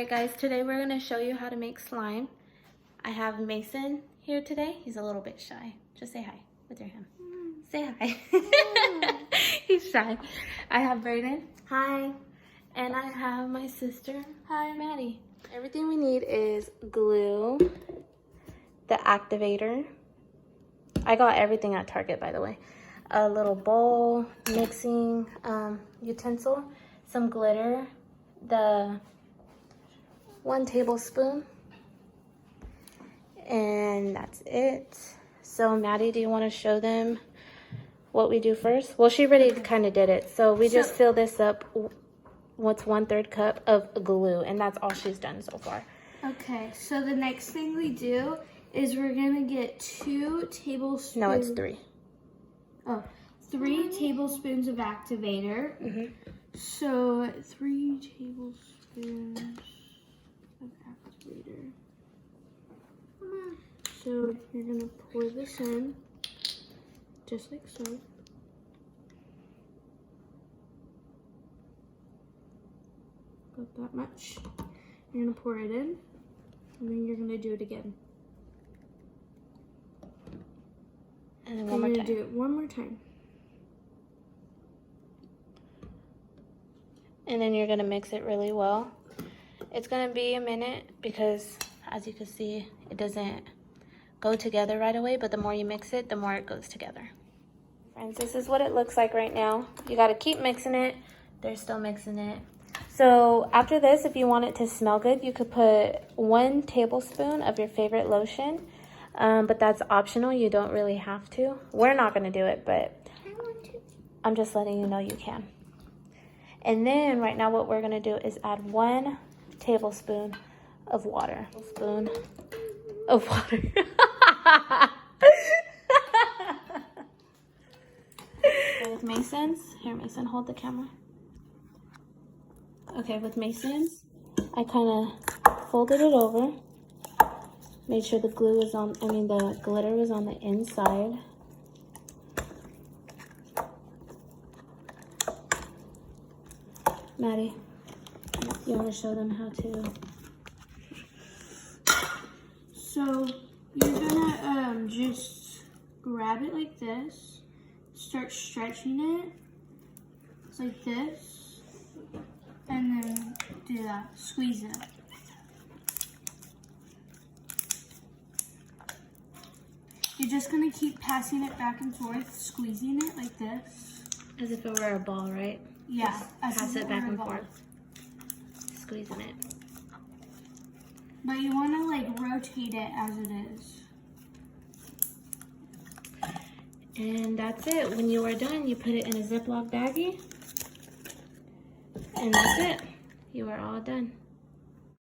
Alright guys, today we're going to show you how to make slime. I have Mason here today. He's a little bit shy. Just say hi with your hand. Say hi. He's shy. I have Brayden. Hi. And I have my sister. Hi, Maddie. Everything we need is glue, the activator. I got everything at Target, by the way. A little bowl, mixing utensil, some glitter, the 1 tablespoon, and that's it. So Maddie, do you want to show them what we do first? Well, she already kind of did it. So we just fill this up. What's 1/3 cup of glue, and that's all she's done so far. Okay, so the next thing we do is we're gonna get 2 tablespoons. No, it's 3. Oh, 3 tablespoons of activator. So 3 tablespoons of activator. So you're gonna pour this in, just like so. Got that much. You're gonna pour it in, and then you're gonna do it again. And then one more time. Do it one more time. And then you're gonna mix it really well. It's gonna be a minute because, as you can see, it doesn't go together right away, but the more you mix it, the more it goes together. Friends, this is what it looks like right now. You gotta keep mixing it. They're still mixing it. So after this, if you want it to smell good, you could put 1 tablespoon of your favorite lotion, but that's optional. You don't really have to. We're not gonna do it, but I'm just letting you know you can. And then right now what we're gonna do is add 1 tablespoon of water. Tablespoon of water. With Mason's, here Mason, hold the camera. Okay, with Mason's, I kind of folded it over, made sure the glue was on, the glitter was on the inside. Maddie, you want to show them how to? So you're gonna just grab it like this, start stretching it like this, and then do that, squeeze it. You're just gonna keep passing it back and forth, squeezing it like this. As if it were a ball, right? Yeah, Pass it back and forth. Squeezing it. But you want to like rotate it as it is. And that's it. When you are done, you put it in a Ziploc baggie. And that's it. You are all done.